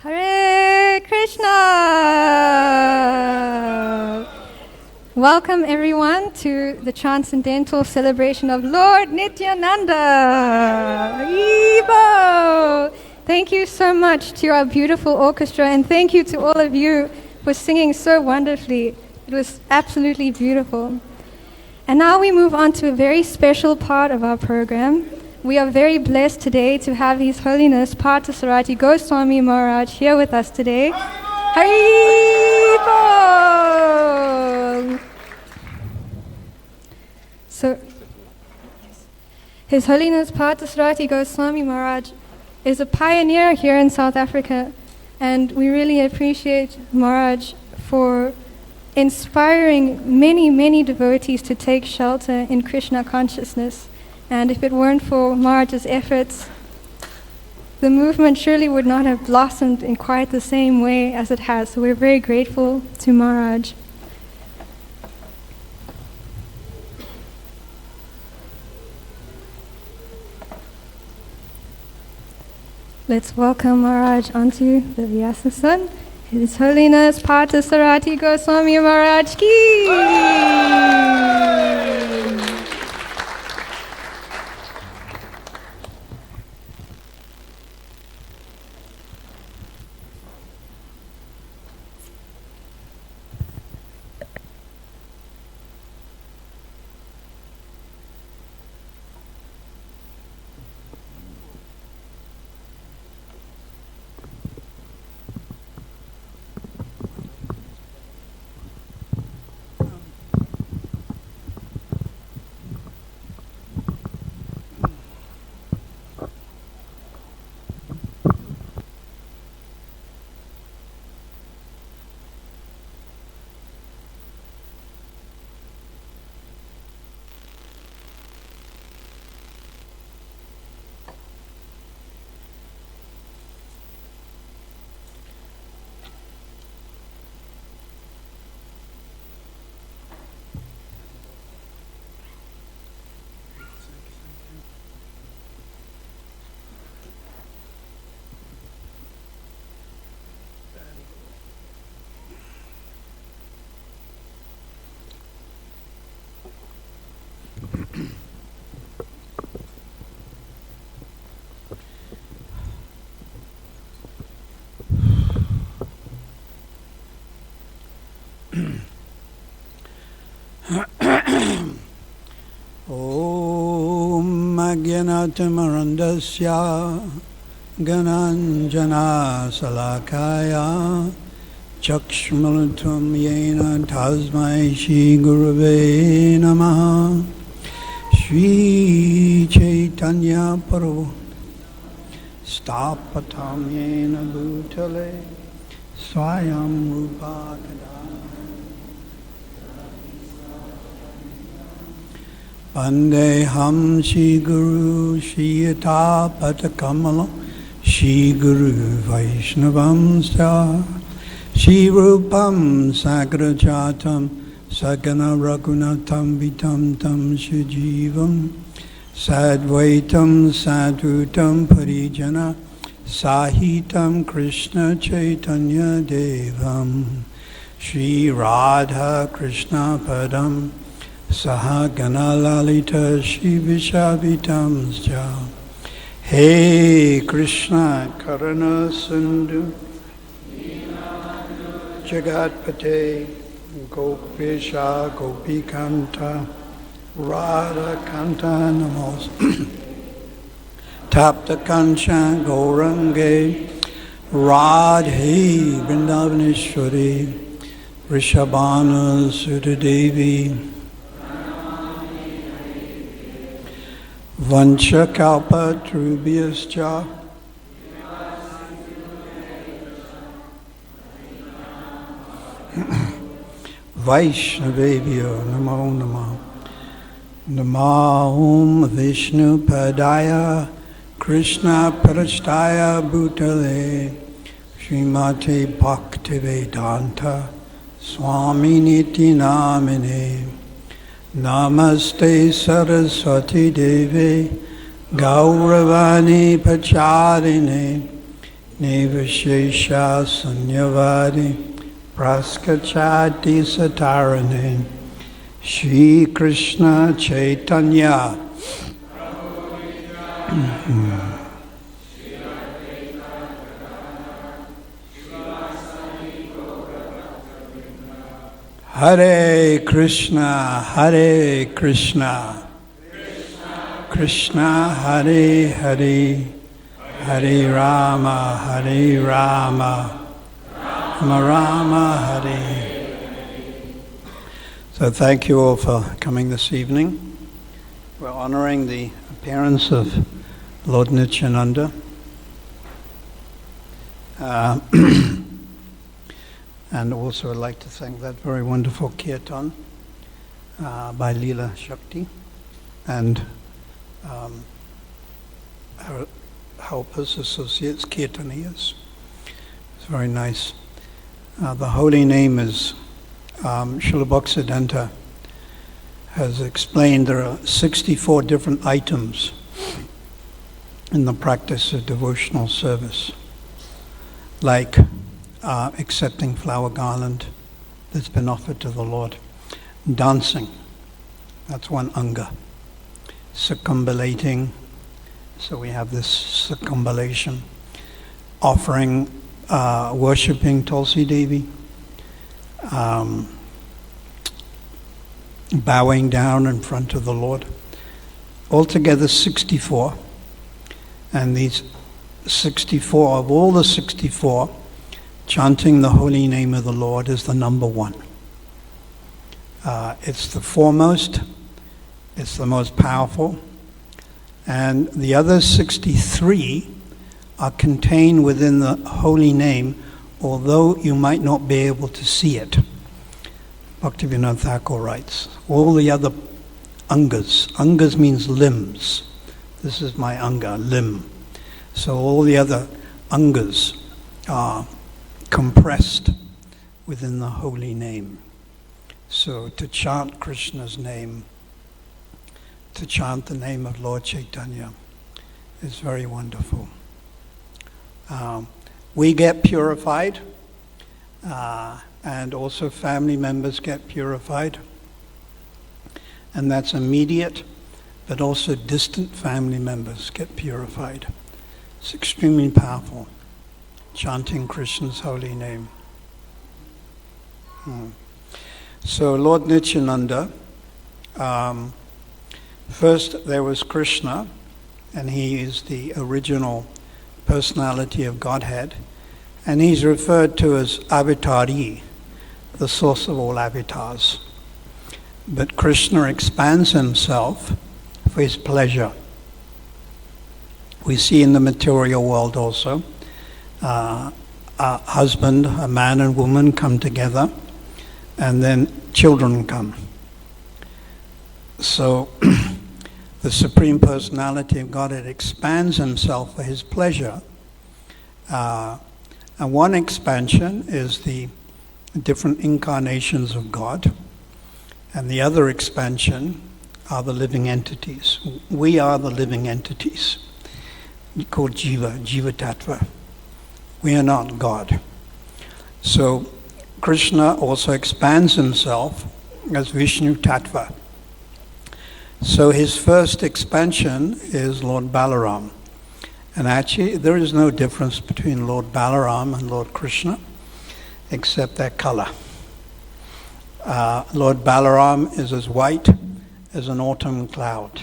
Hare Krishna! Welcome everyone to the transcendental celebration of Lord Nityananda! Evo! Thank you so much to our beautiful orchestra, and thank you to all of you for singing so wonderfully. It was absolutely beautiful. And now we move on to a very special part of our program. We are very blessed today to have His Holiness Partha Sarathi Goswami Maharaj here with us today. Haribol! So, His Holiness Partha Sarathi Goswami Maharaj is a pioneer here in South Africa, and we really appreciate Maharaj for inspiring many, many devotees to take shelter in Krishna consciousness. And if it weren't for Maharaj's efforts, the movement surely would not have blossomed in quite the same way as it has. So we're very grateful to Maharaj. Let's welcome Maharaj onto the Vyasasan. His Holiness Partha Sarathi Goswami Maharaj ki! Om Agyanatamarandasya Gananjana Salakaya Chakshmalatam Yena Tasmai Shri Gurave Namaha Shri Chaitanya Prabhu Stapatam Yena Bhutale Swayam Rupa Vandeham Shri Guru Shri Yata Patakamalam Shri Guru Vaishnavam Sa Shri Rupam Sagrajatam Sagana Raghunatam Vitam Tam Shijivam Sadvaitam Sadhutam Parijana Sahitam Krishna Chaitanya Devam Shri Radha Krishna Padam Saha Gana Lalita Shri Vishavitam Sja Hey Krishna Karana Sindhu Jagatpate Gopisha Gopikanta Radha Kanta Namos Tapta Kancha Gaurange Radhe Vrindavaneshwari Rishabhana Sutadevi Vanchakalpa Trubhyascha Vaishnavebhyo Namo Namah Namo Vishnu Padaya Krishna Prasthaya Bhutale Srimate Bhaktivedanta Swami Niti Namine Namaste Saraswati Devi Gauravani Pacharine Nivashesha Sunyavadi Praskachati Satarane Shri Krishna Chaitanya Hare Krishna, Hare Krishna, Krishna Hare Hare, Hare Rama, Hare Rama, Rama Rama Hare. So thank you all for coming this evening. We're honoring the appearance of Lord Nityananda. And also I'd like to thank that very wonderful kirtan by Leela Shakti and our helpers, associates, kirtaniyas. It's very nice. The holy name is Srila Bhaktisiddhanta has explained there are 64 different items in the practice of devotional service, like accepting flower garland that's been offered to the Lord. Dancing, that's one anga. Circumambulating, so we have this circumambulation. Offering, worshipping Tulsi Devi. Bowing down in front of the Lord. Altogether 64. And these 64, of all the 64, chanting the holy name of the Lord is the number one. It's the foremost, it's the most powerful, and the other 63 are contained within the holy name, although you might not be able to see it. Bhaktivinoda Thakur writes, all the other angas means limbs. This is my anga, limb. So all the other angas are compressed within the holy name. So to chant Krishna's name, to chant the name of Lord Chaitanya is very wonderful. We get purified, and also family members get purified. And that's immediate, but also distant family members get purified. It's extremely powerful. Chanting Krishna's holy name. So Lord Nityananda, first there was Krishna, and he is the original personality of Godhead, and he's referred to as Avatari, the source of all avatars. But Krishna expands himself for his pleasure. We see in the material world also, a husband, a man and woman come together, and then children come. So the Supreme Personality of Godhead expands himself for his pleasure. And one expansion is the different incarnations of God, and the other expansion are the living entities. We are the living entities, called Jiva Tattva. We are not God. So Krishna also expands himself as Vishnu Tattva. So his first expansion is Lord Balaram. And actually there is no difference between Lord Balaram and Lord Krishna, except their color. Lord Balaram is as white as an autumn cloud.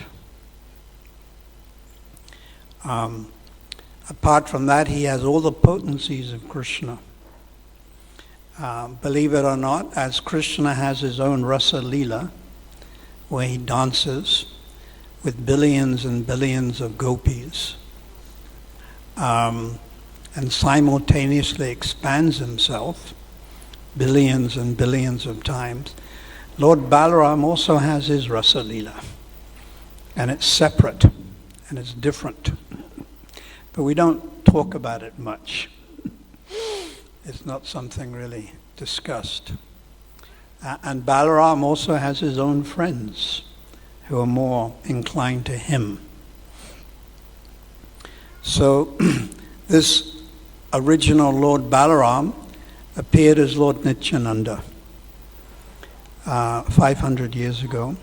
Apart from that, he has all the potencies of Krishna. Believe it or not, as Krishna has his own Rasa Leela, where he dances with billions and billions of gopis, and simultaneously expands himself billions and billions of times. Lord Balaram also has his Rasa Leela, and it's separate and it's different. But we don't talk about it much. It's not something really discussed. And Balaram also has his own friends who are more inclined to him. So this original Lord Balaram appeared as Lord Nityananda 500 years ago.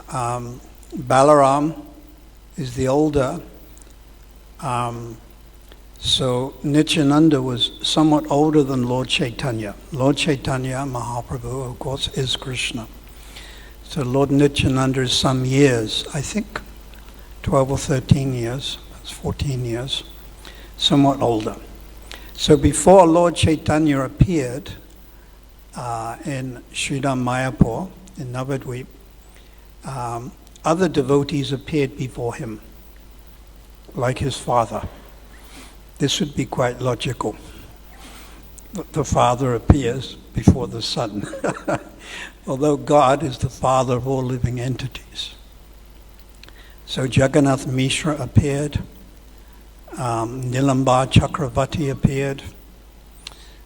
Balaram is the older, so Nityananda was somewhat older than Lord Chaitanya. Lord Chaitanya Mahaprabhu, of course, is Krishna. So Lord Nityananda is some years, I think 12 or 13 years, that's 14 years, somewhat older. So before Lord Chaitanya appeared in Sridham Mayapur, in Navadvip, other devotees appeared before him, like his father. This would be quite logical. The father appears before the son, although God is the father of all living entities. So Jagannath Mishra appeared, Nilamba Chakravarti appeared,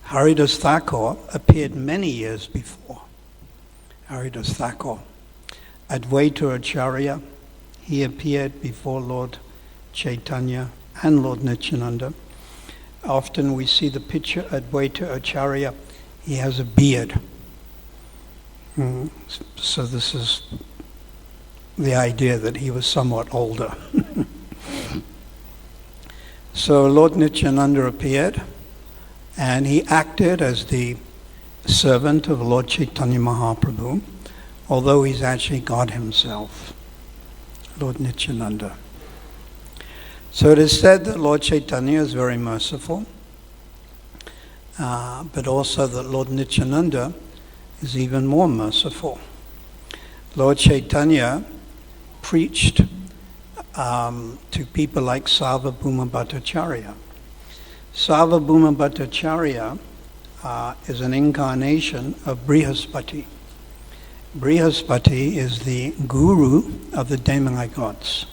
Haridas Thakur appeared many years before. Haridas Thakur. Advaita Acharya, he appeared before Lord Chaitanya and Lord Nityananda. Often we see the picture Advaita Acharya, he has a beard. So this is the idea that he was somewhat older. So Lord Nityananda appeared, and he acted as the servant of Lord Chaitanya Mahaprabhu, although he's actually God himself, Lord Nityananda. So it is said that Lord Chaitanya is very merciful, but also that Lord Nityananda is even more merciful. Lord Chaitanya preached to people like Sarvabhauma Bhattacharya. Sarvabhauma Bhattacharya is an incarnation of Brihaspati. Brihaspati is the guru of the demigods.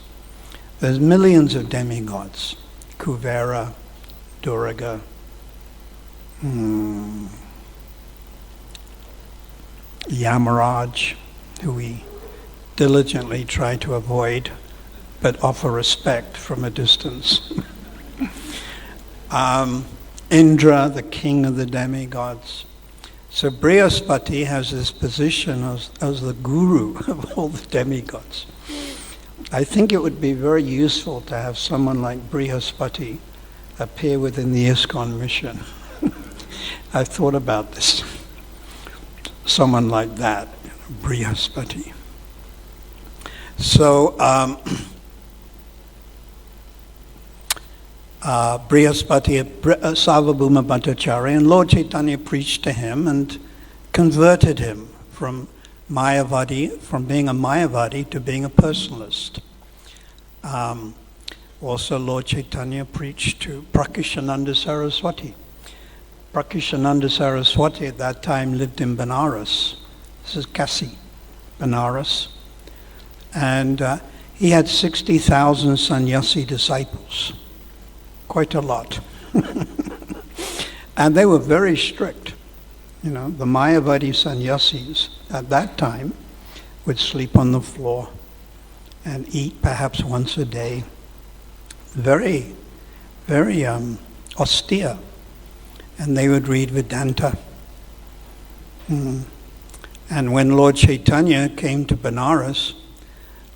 There's millions of demigods. Kuvera, Durga, Yamaraj, who we diligently try to avoid, but offer respect from a distance. Indra, the king of the demigods. So Brihaspati has this position as the guru of all the demigods. I think it would be very useful to have someone like Brihaspati appear within the ISKCON mission. I've thought about this. Someone like that, Brihaspati. So Brihaspati, Sarvabhauma Bhattacharya, and Lord Chaitanya preached to him and converted him from being a Mayavadi to being a personalist. Also Lord Chaitanya preached to Prakashananda Saraswati. Prakashananda Saraswati at that time lived in Benares. This is Kasi, Benares. And he had 60,000 sannyasi disciples. Quite a lot. And they were very strict. You know, the Mayavadi sannyasis at that time would sleep on the floor and eat perhaps once a day. Very, very austere. And they would read Vedanta. And when Lord Chaitanya came to Benares,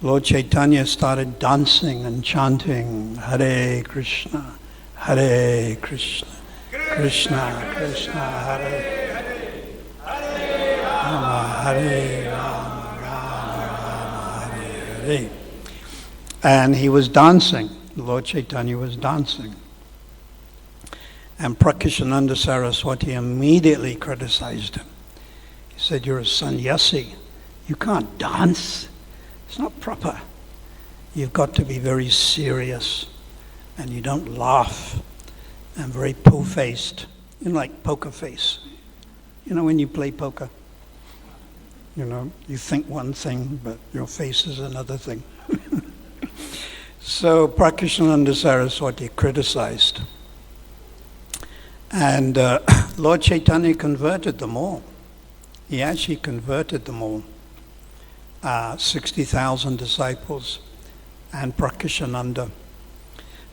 Lord Chaitanya started dancing and chanting Hare Krishna, Hare Krishna, Krishna Krishna, Hare Rama, Hare Rama, Rama Rama, Hare Hare. And he was dancing. Lord Chaitanya was dancing. And Prakashananda Saraswati immediately criticized him. He said, "You're a sannyasi. You can't dance. It's not proper. You've got to be very serious, and you don't laugh, and very po-faced. You know, like poker face. You know when you play poker? You know, you think one thing, but your face is another thing." So Prakashananda Saraswati criticized. And Lord Chaitanya converted them all. He actually converted them all. 60,000 disciples and Prakashananda.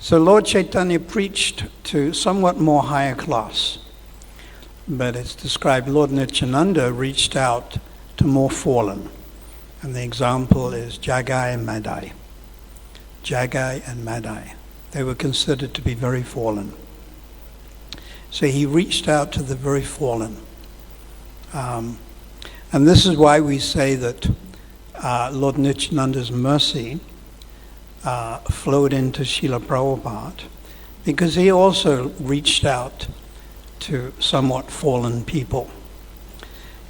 So Lord Chaitanya preached to somewhat more higher class. But it's described Lord Nityananda reached out to more fallen. And the example is Jagai and Madai. Jagai and Madai. They were considered to be very fallen. So he reached out to the very fallen. And this is why we say that Lord Nityananda's mercy flowed into Srila Prabhupada, because he also reached out to somewhat fallen people.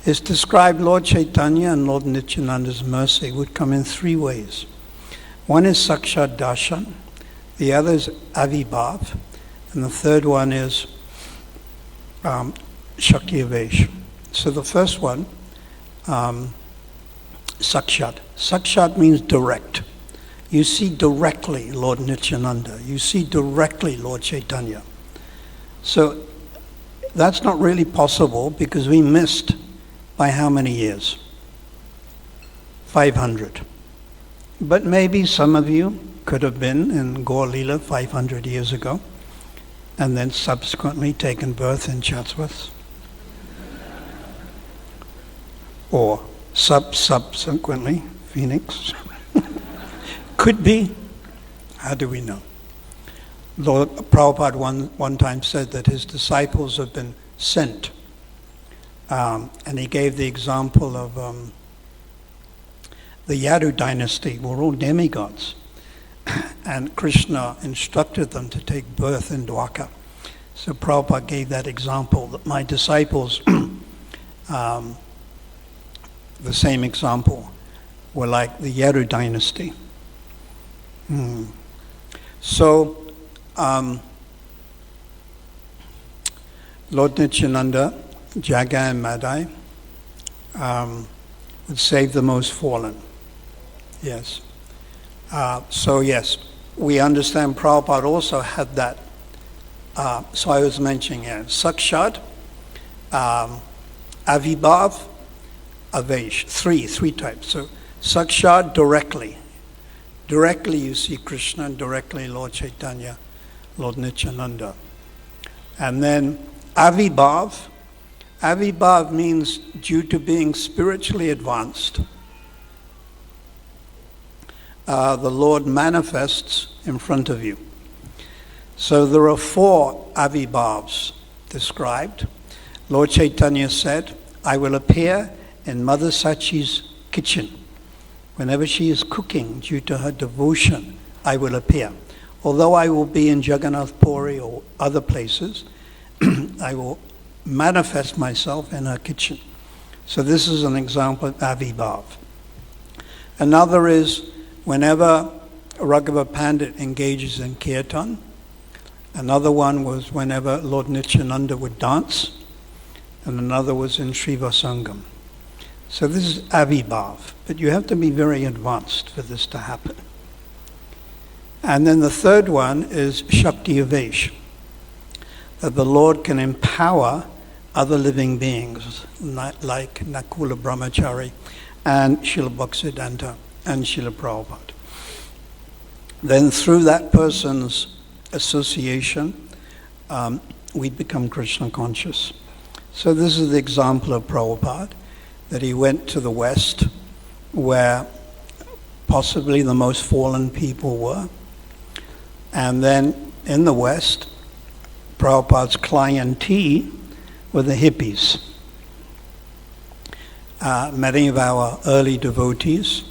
It's described Lord Chaitanya and Lord Nityananda's mercy would come in three ways. One is Sakshat Darshan, the other is Avibhav, and the third one is Shakti Avesh. So the first one, Sakshat. Sakshat means direct. You see directly Lord Nityananda. You see directly Lord Chaitanya. So that's not really possible because we missed by how many years? 500. But maybe some of you could have been in Gaur Leela 500 years ago and then subsequently taken birth in Chatsworth. Or subsequently Phoenix. Could be. How do we know? Lord Prabhupada one time said that his disciples have been sent. And he gave the example of the Yadu dynasty were all demigods. And Krishna instructed them to take birth in Dwarka. So Prabhupada gave that example that my disciples, the same example, were like the Yadu dynasty. So, Lord Nityananda, Jagai and Madai would save the most fallen. Yes. So yes, we understand Prabhupada also had that. So I was mentioning Sakshat, Avibhav, Avesh. Three types. So Sakshat, directly. Directly you see Krishna, and directly Lord Chaitanya, Lord Nityananda. And then Avibhav. Avibhav means due to being spiritually advanced, the Lord manifests in front of you. So there are 4 Avibhavs described. Lord Chaitanya said, I will appear in Mother Sachi's kitchen. Whenever she is cooking, due to her devotion, I will appear. Although I will be in Jagannath Puri or other places, I will manifest myself in her kitchen. So this is an example of Avibhav. Another is whenever Raghava Pandit engages in kirtan. Another one was whenever Lord Nityananda would dance. And another was in Srivasangam. So this is Avibhav, but you have to be very advanced for this to happen. And then the third one is Shakti Avesh, that the Lord can empower other living beings, like Nakula Brahmachari and Srila Bhaktisiddhanta and Srila Prabhupada. Then through that person's association, we become Krishna conscious. So this is the example of Prabhupada, that he went to the West, where possibly the most fallen people were. And then in the West, Prabhupada's clientele were the hippies. Many of our early devotees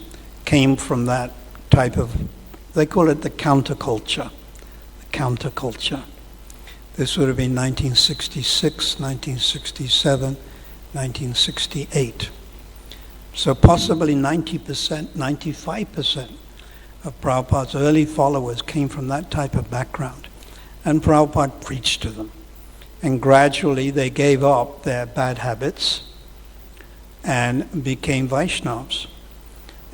came from that type of, they call it the counterculture. The counterculture. This would have been 1966, 1967, 1968. So possibly 90%, 95% of Prabhupada's early followers came from that type of background. And Prabhupada preached to them. And gradually they gave up their bad habits and became Vaishnavas.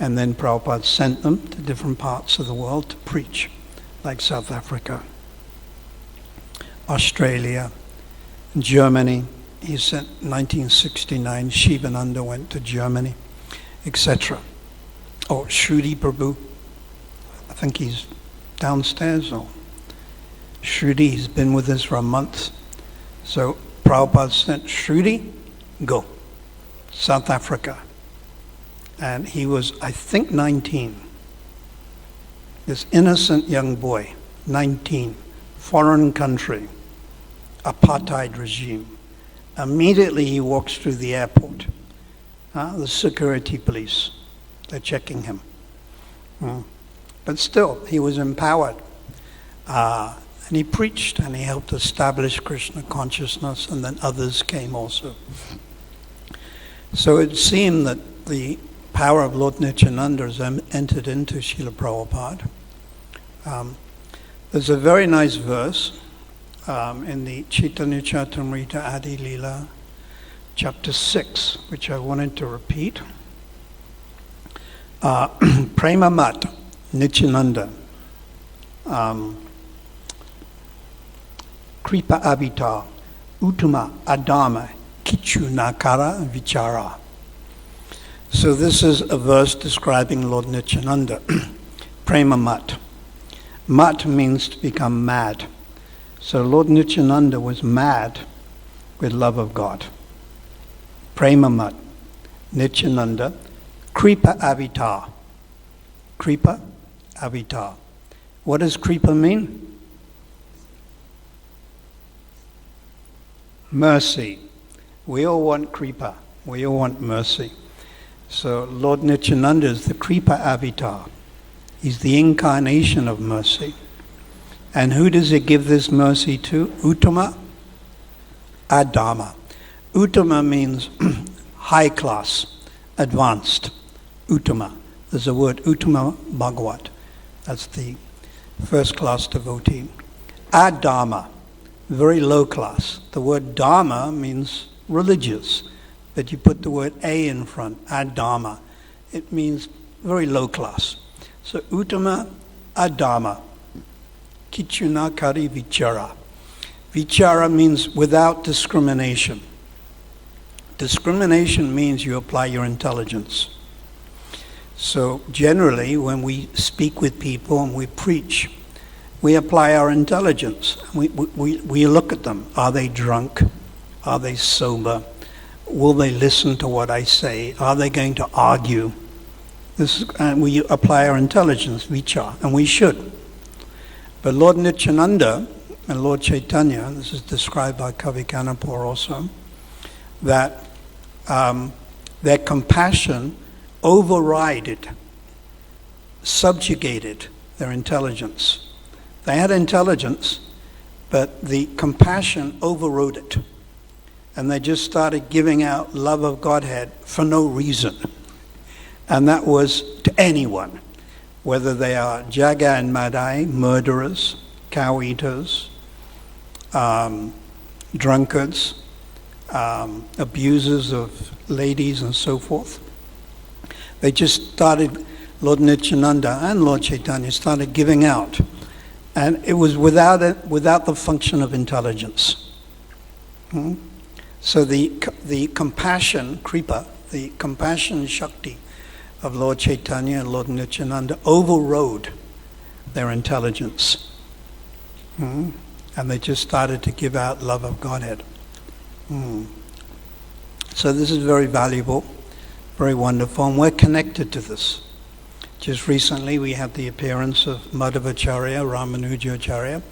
And then Prabhupada sent them to different parts of the world to preach, like South Africa, Australia, Germany. He sent 1969, Shivananda went to Germany, etc. Or Shruti Prabhu, I think he's downstairs, or Shruti, he's been with us for a month. So Prabhupada sent Shruti, go. South Africa. And he was, I think, 19. This innocent young boy, 19, foreign country, apartheid regime. Immediately he walks through the airport. The security police, they're checking him. But still, he was empowered. And he preached and he helped establish Krishna consciousness, and then others came also. So it seemed that the power of Lord Nityananda has entered into Srila Prabhupada. There's a very nice verse in the Chaitanya Charitamrita Adi Leela, chapter 6, which I wanted to repeat. Prema Mat, Nityananda, Kripa Abhita, Uttama Adama, Kichu Nakara Vichara. So this is a verse describing Lord Nityananda. Prema Mat. Mat means to become mad. So Lord Nityananda was mad with love of God. Prema Mat. Nityananda. Kripa Avita. Kripa Avita. What does Kripa mean? Mercy. We all want Kripa. We all want mercy. So Lord Nityananda is the Kripa Avatar. He's the incarnation of mercy. And who does he give this mercy to? Uttama Adama. Uttama means high class, advanced. Uttama. There's a word, Uttama Bhagavat. That's the first class devotee. Adama, very low class. The word Dharma means religious, but you put the word A in front, Adama. It means very low class. So Uttama Adama, Kichuna Kari Vichara. Vichara means without discrimination. Discrimination means you apply your intelligence. So generally, when we speak with people and we preach, we apply our intelligence. We look at them. Are they drunk? Are they sober? Will they listen to what I say? Are they going to argue? And we apply our intelligence, vichara, and we should. But Lord Nityananda and Lord Chaitanya, this is described by Kavi Kanapur also, that their compassion overrided, subjugated their intelligence. They had intelligence, but the compassion overrode it. And they just started giving out love of Godhead for no reason. And that was to anyone, whether they are Jaga and Madai, murderers, cow eaters, drunkards, abusers of ladies and so forth. They just started, Lord Nityananda and Lord Chaitanya started giving out. And it was without the function of intelligence. So the compassion, Kripa, the compassion Shakti of Lord Chaitanya and Lord Nityananda overrode their intelligence. And they just started to give out love of Godhead. So this is very valuable, very wonderful, and we're connected to this. Just recently we had the appearance of Madhavacharya, Ramanujacharya,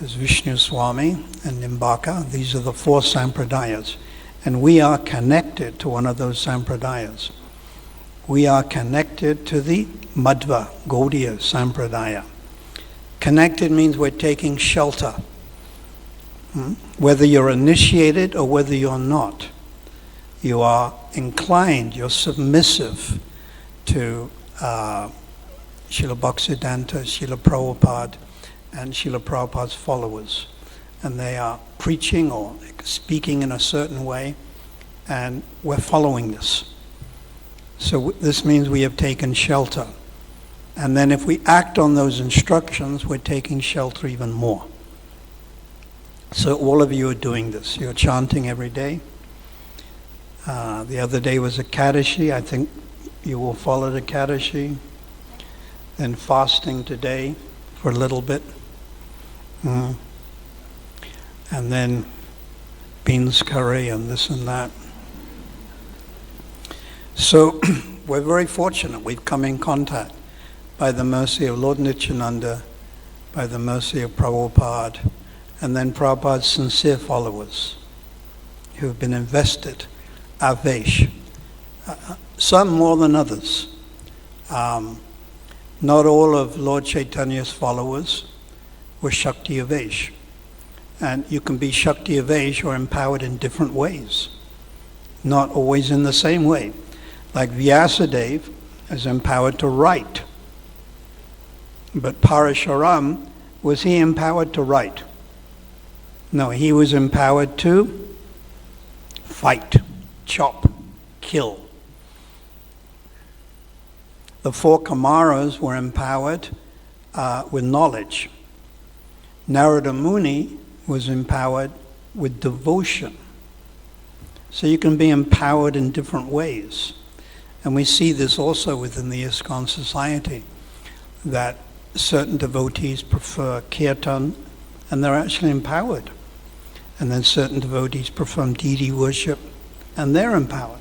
there's Vishnu Swami and Nimbaka. These are the 4 sampradayas. And we are connected to one of those sampradayas. We are connected to the Madhva, Gaudiya sampradaya. Connected means we're taking shelter. Whether you're initiated or whether you're not, you are inclined, you're submissive to Srila Bhaktisiddhanta, Srila Prabhupada, and Srila Prabhupada's followers. And they are preaching or speaking in a certain way, and we're following this. So this means we have taken shelter. And then if we act on those instructions, we're taking shelter even more. So all of you are doing this. You're chanting every day. The other day was Ekadashi. I think you will follow the Ekadashi. Then fasting today for a little bit. Mm. And then beans curry and this and that. So we're very fortunate. We've come in contact by the mercy of Lord Nityananda, by the mercy of Prabhupada, and then Prabhupada's sincere followers who have been invested, Avesh, some more than others. Not all of Lord Chaitanya's followers were Shakti Avesh. And you can be Shakti Avesh or empowered in different ways, not always in the same way. Like Vyasadeva is empowered to write. But Parashuram, was he empowered to write? No, he was empowered to fight, chop, kill. The four Kumaras were empowered with knowledge. Narada Muni was empowered with devotion. So you can be empowered in different ways. And we see this also within the ISKCON society, that certain devotees prefer kirtan, and they're actually empowered. And then certain devotees prefer deity worship, and they're empowered.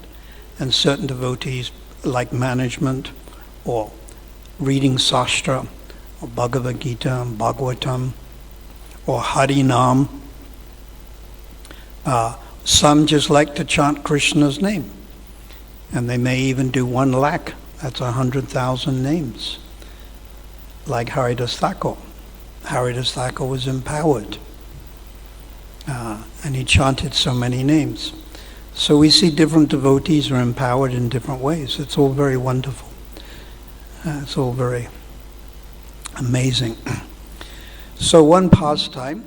And certain devotees like management, or reading Sastra, or Bhagavad Gita, Bhagavatam, or Harinam. Some just like to chant Krishna's name. And they may even do 1 lakh, that's 100,000 names. Like Haridas Thakur. Haridas Thakur was empowered. And he chanted so many names. So we see different devotees are empowered in different ways. It's all very wonderful. It's all very amazing. So one pastime,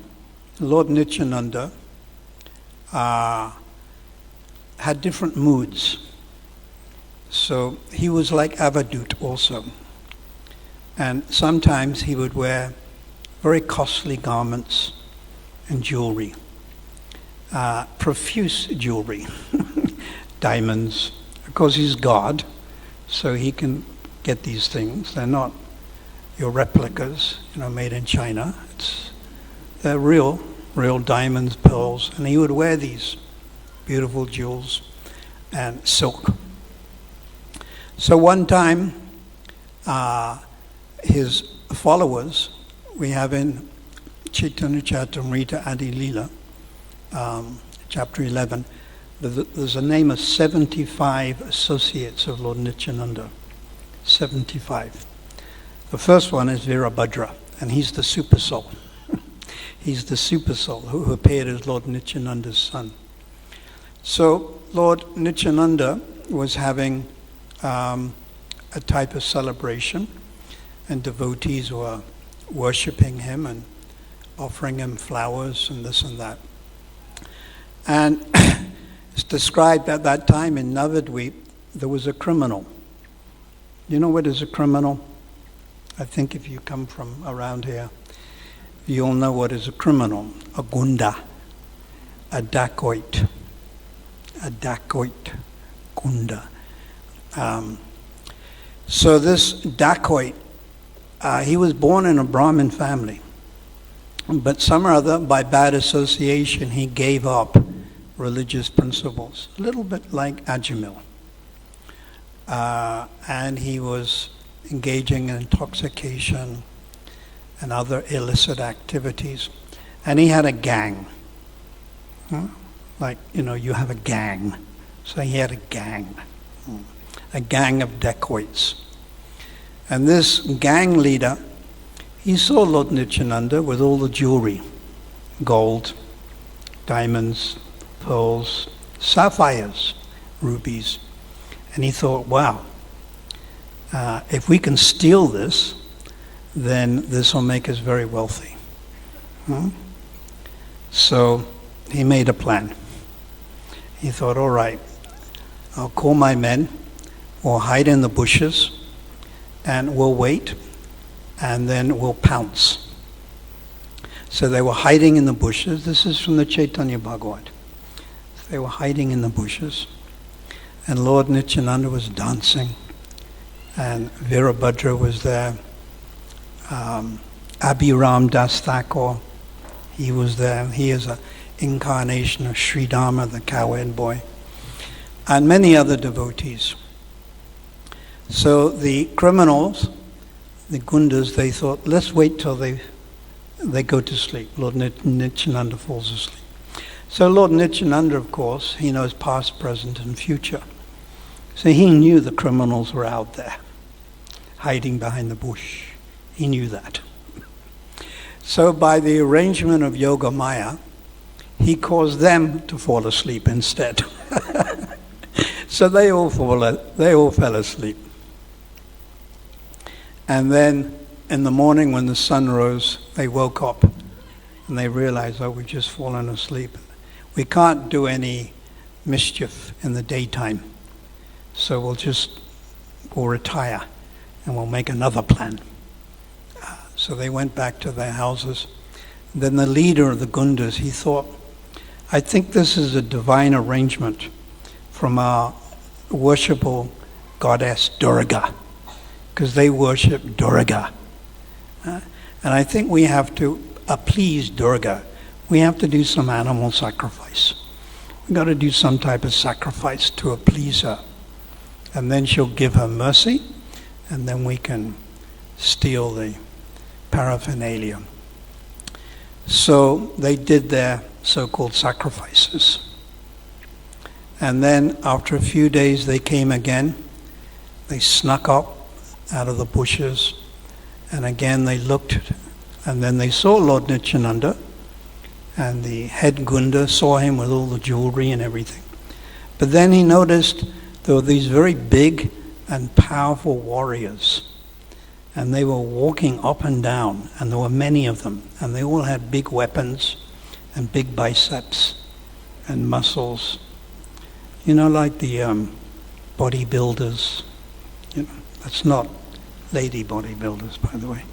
Lord Nityananda had different moods. So he was like Avadut also. And sometimes he would wear very costly garments and jewelry. Profuse jewelry. Diamonds. Of course he's God, so he can get these things. They're not your replicas, made in China. They're real diamonds, pearls, and he would wear these beautiful jewels and silk. So one time, his followers, we have in Chaitanya Charitamrita Adi Lila, chapter 11, there's a name of 75 associates of Lord Nityananda. 75. The first one is Virabhadra, and he's the super soul. He's the super soul who appeared as Lord Nityananda's son. So Lord Nityananda was having a type of celebration, and devotees were worshipping him and offering him flowers and this and that. And it's described at that time in Navadvip, there was a criminal. You know what is a criminal? I think if you come from around here, you'll know what is a criminal. A gunda, a dacoit, gunda. So this dacoit, he was born in a Brahmin family, but some or other, by bad association, he gave up religious principles, a little bit like Ajamil. And he was engaging in intoxication and other illicit activities. And he had a gang. Like, you have a gang. So he had a gang of dacoits. And this gang leader, he saw Lord Nityananda with all the jewelry, gold, diamonds, pearls, sapphires, rubies. And he thought, wow, if we can steal this, then this will make us very wealthy. So he made a plan. He thought, all right, I'll call my men, we'll hide in the bushes, and we'll wait, and then we'll pounce. So they were hiding in the bushes. This is from the Chaitanya Bhagavat. They were hiding in the bushes, and Lord Nityananda was dancing, and Virabhadra was there, Abhiram Das Thakur He was there. He is an incarnation of Sri Dharma, the cowherd boy, and many other devotees. So the criminals, the gundas, they thought, let's wait till they go to sleep. Lord Nityananda falls asleep. So Lord Nityananda, of course, he knows past, present, and future. So he knew the criminals were out there, hiding behind the bush. He knew that. So by the arrangement of Yoga Maya, he caused them to fall asleep instead. So they all fell asleep. And then in the morning when the sun rose, they woke up and they realized, oh, we've just fallen asleep. We can't do any mischief in the daytime. So we'll retire and we'll make another plan. So they went back to their houses. Then the leader of the gundas, he thought, I think this is a divine arrangement from our worshipful goddess Durga, because they worship Durga. And I think we have to appease Durga. We have to do some animal sacrifice. We've got to do some type of sacrifice to appease her. And then she'll give her mercy, and then we can steal the paraphernalia. So they did their so-called sacrifices. And then after a few days they came again. They snuck up out of the bushes, and again they looked, and then they saw Lord Nityananda, and the head Gunda saw him with all the jewelry and everything. But then he noticed there were these very big and powerful warriors, and they were walking up and down, and there were many of them, and they all had big weapons and big biceps and muscles, like the bodybuilders. That's not lady bodybuilders, by the way,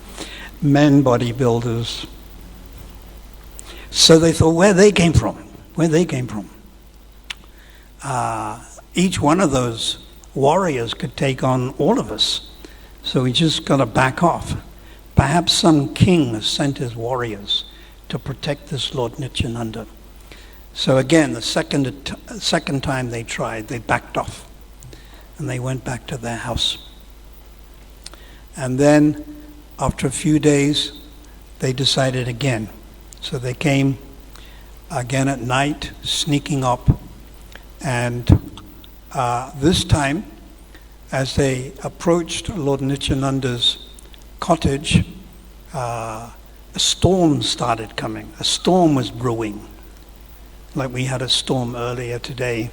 men bodybuilders. So they thought where they came from. Each one of those warriors could take on all of us. So we just got to back off. Perhaps some king has sent his warriors to protect this Lord Nityananda. So again, the second time they tried, they backed off. And they went back to their house. And then, after a few days, they decided again. So they came again at night, sneaking up. And this time, as they approached Lord Nityananda's cottage, a storm started coming. A storm was brewing. Like we had a storm earlier today.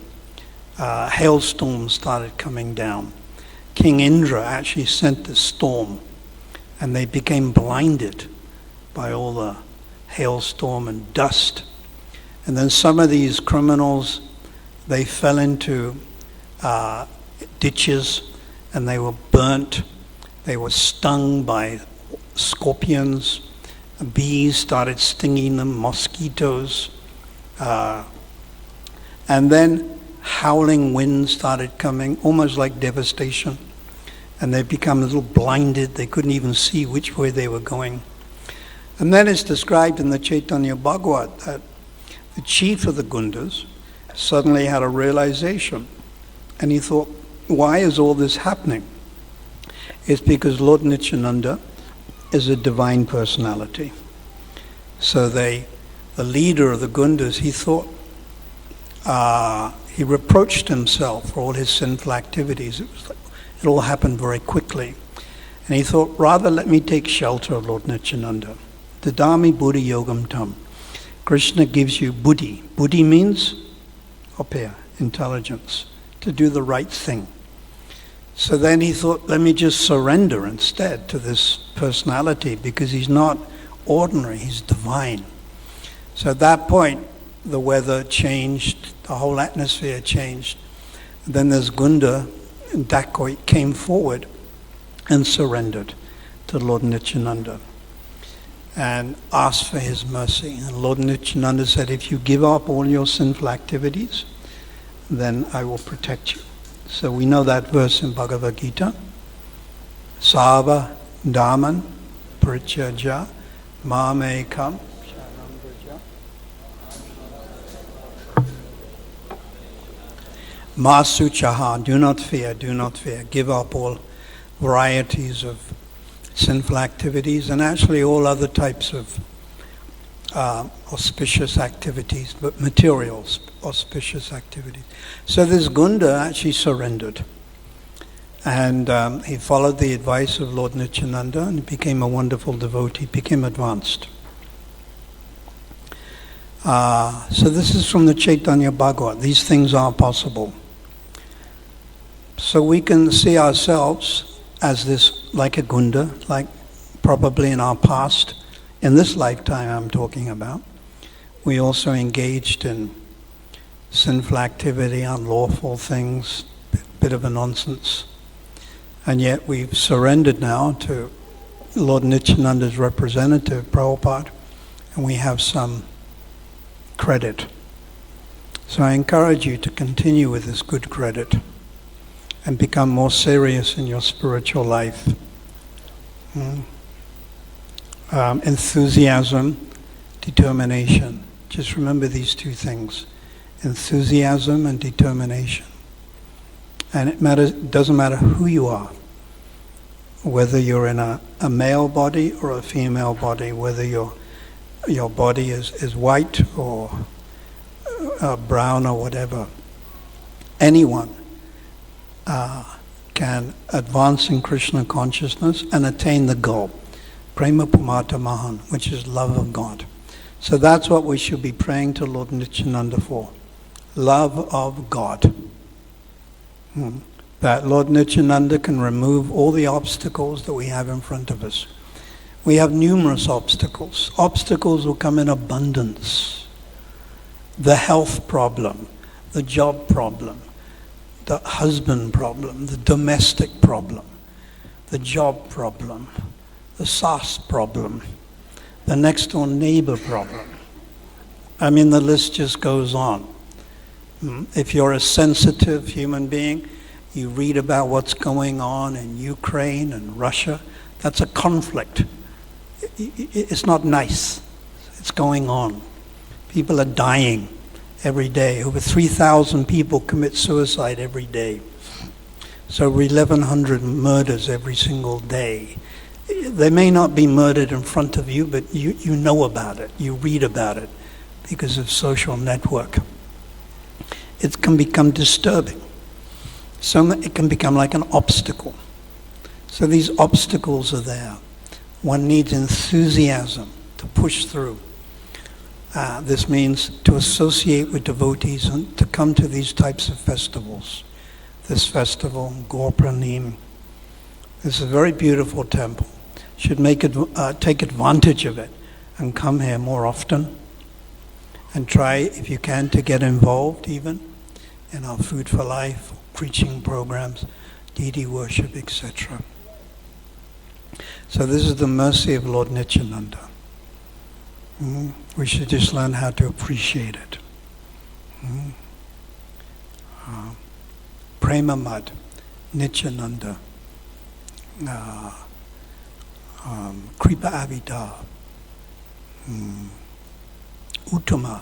Hailstorms started coming down. King Indra actually sent the storm, and they became blinded by all the hailstorm and dust. And then some of these criminals, they fell into ditches, and they were burnt. They were stung by scorpions. Bees started stinging them, mosquitoes. And then howling winds started coming, almost like devastation. And they become a little blinded. They couldn't even see which way they were going. And then it's described in the Chaitanya Bhagavat that the chief of the Gundas suddenly had a realization. And he thought, why is all this happening? It's because Lord Nityananda is a divine personality. So the leader of the Gundas, he thought, he reproached himself for all his sinful activities. It all happened very quickly. And he thought, rather let me take shelter of Lord Nityananda. Dadami Buddhi Yogam Tam. Krishna gives you buddhi. Buddhi means, up here, intelligence, to do the right thing. So then he thought, let me just surrender instead to this personality, because he's not ordinary, he's divine. So at that point, the weather changed, the whole atmosphere changed. Then this Gunda, dacoit, came forward and surrendered to Lord Nityananda and asked for his mercy. And Lord Nityananda said, if you give up all your sinful activities, then I will protect you. So we know that verse in Bhagavad Gita. Sava Dhamman Parityajya Mamekam Sharanam Vraja Ma suchaha, do not fear, do not fear. Give up all varieties of sinful activities and actually all other types of auspicious activities, but materials, auspicious activities. So this Gunda actually surrendered. And he followed the advice of Lord Nityananda and became a wonderful devotee, became advanced. So this is from the Chaitanya Bhagavat. These things are possible. So we can see ourselves as this, like a Gunda, like probably in our past, in this lifetime I'm talking about, we also engaged in sinful activity, unlawful things, bit of a nonsense. And yet we've surrendered now to Lord Nityananda's representative, Prabhupada, and we have some credit. So I encourage you to continue with this good credit and become more serious in your spiritual life. Enthusiasm, determination. Just remember these two things. Enthusiasm and determination. And it doesn't matter who you are, whether you're in a male body or a female body, whether your body is white or brown or whatever. Anyone can advance in Krishna consciousness and attain the goal, Prema Pumata Mahan, which is love of God. So that's what we should be praying to Lord Nityananda for. Love of God. That Lord Nityananda can remove all the obstacles that we have in front of us. We have numerous obstacles. Obstacles will come in abundance. The health problem, the job problem, the husband problem, the domestic problem, the job problem, the SARS problem, the next door neighbor problem. I mean, the list just goes on. If you're a sensitive human being, you read about what's going on in Ukraine and Russia. That's a conflict. It's not nice. It's going on. People are dying every day. Over 3,000 people commit suicide every day. So 1,100 murders every single day. They may not be murdered in front of you, but you know about it. You read about it because of social network. It can become disturbing. So it can become like an obstacle. So these obstacles are there. One needs enthusiasm to push through. This means to associate with devotees and to come to these types of festivals. This festival, Gaurapranim, this is a very beautiful temple. Should take advantage of it and come here more often. And try, if you can, to get involved even in our Food for Life, preaching programs, deity worship, etc. So this is the mercy of Lord Nityananda. We should just learn how to appreciate it. Prema Mad, Nityananda, Kripa Avida, Uttama,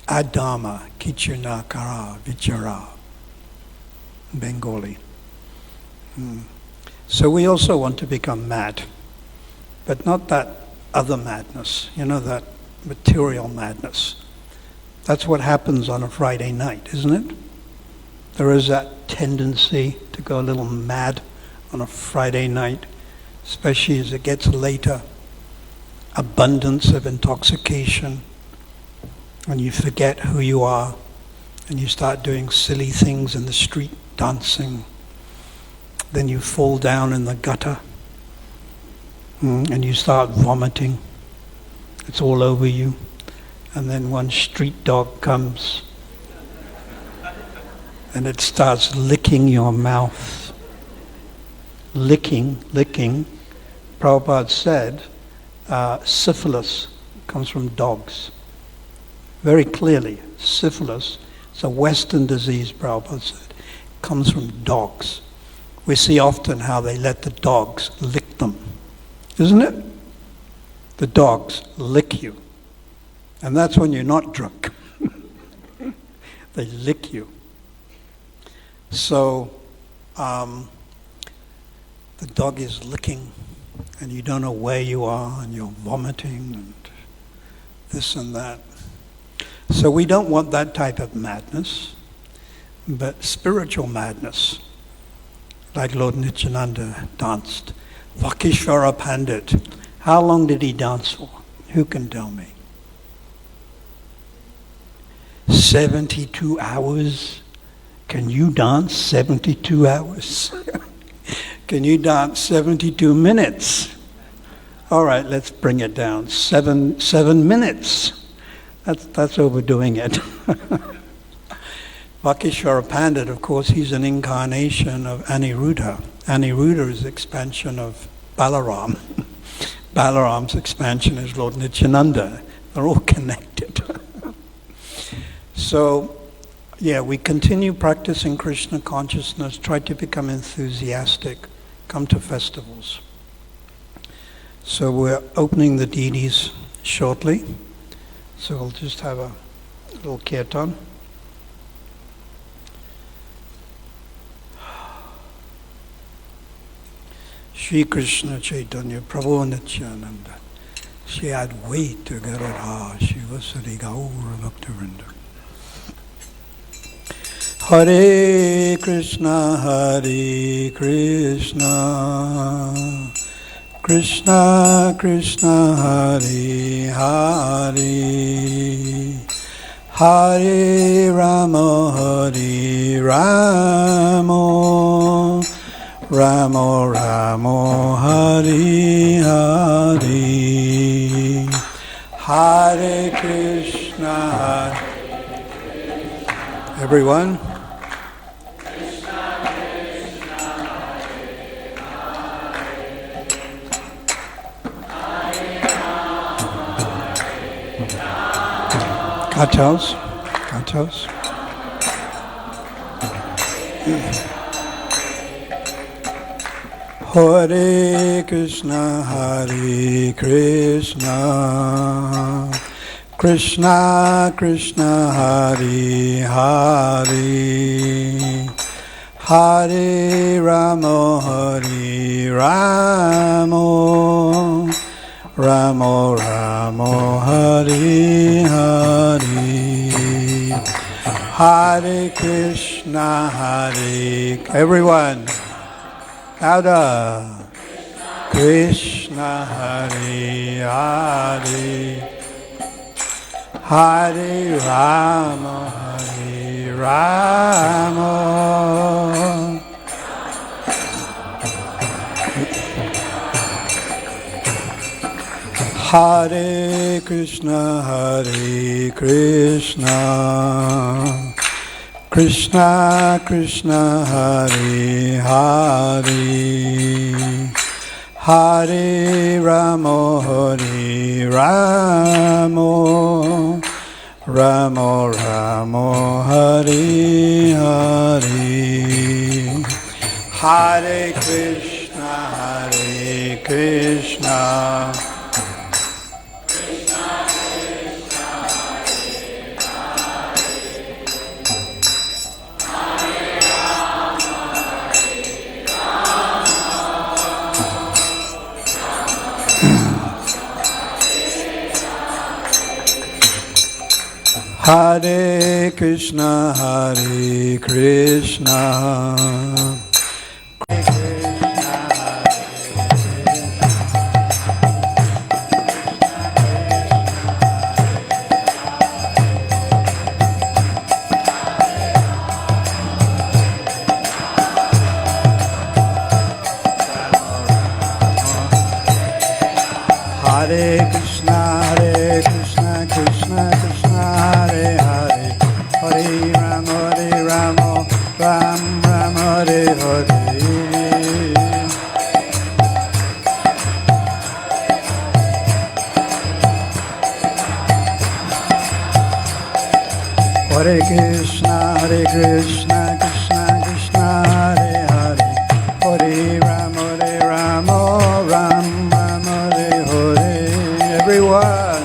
Adama, Kichuna Kara, Vichara, Bengali. So we also want to become mad, but not that other madness, that material madness. That's what happens on a Friday night, isn't it? There is that tendency to go a little mad on a Friday night, especially as it gets later. Abundance of intoxication, and you forget who you are, and you start doing silly things in the street, dancing. Then you fall down in the gutter, and you start vomiting. It's all over you. And then one street dog comes, and it starts licking your mouth. Licking. Prabhupada said, syphilis comes from dogs. Very clearly, syphilis, it's a Western disease, Prabhupada said, comes from dogs. We see often how they let the dogs lick them, isn't it? The dogs lick you. And that's when you're not drunk. They lick you. So the dog is licking and you don't know where you are and you're vomiting and this and that. So we don't want that type of madness, but spiritual madness, like Lord Nityananda danced. Vakishvara Pandit, how long did he dance for? Who can tell me? 72 hours? Can you dance 72 hours? Can you dance 72 minutes? All right, let's bring it down. Seven minutes. That's overdoing it. Vakishvara Pandit, of course, he's an incarnation of Aniruddha. Aniruddha is expansion of Balaram. Balaram's expansion is Lord Nityananda. They're all connected. So, yeah, we continue practicing Krishna consciousness, try to become enthusiastic, come to festivals. So we're opening the deities shortly. So we'll just have a little kirtan. Shri Krishna Chaitanya Prabhu Nityananda Shri Advaita Gadadhara Shivasari Gaura Bhaktivinoda. Hare Krishna Krishna Krishna Hare Hare Hare Rama Hare Rama Rama Rama Hare Hare Hare Krishna Everyone? Katos. Hare Krishna, Krishna Krishna, Hare Hare, Hare Rama, Hare Rama, Rama Rama, Hare Hare, Hare Krishna, Hare. Everyone, louder. Krishna, Hare Hare, Hare Rama, Hare Rama. Hare Krishna, Krishna Krishna, Hare Hare, Hare Rama, Hare Rama, Rama Rama, Hare Hare, Hare Krishna, Krishna Hare Krishna, Hare Krishna, Hare Krishna, Krishna Krishna, Hare Hare, Hare Rama, Ram Rama, Hare Hare. Hare Krishna, Krishna Krishna, Hare Hare, Hare Rama, Ram Rama, Hare Hare. Everyone.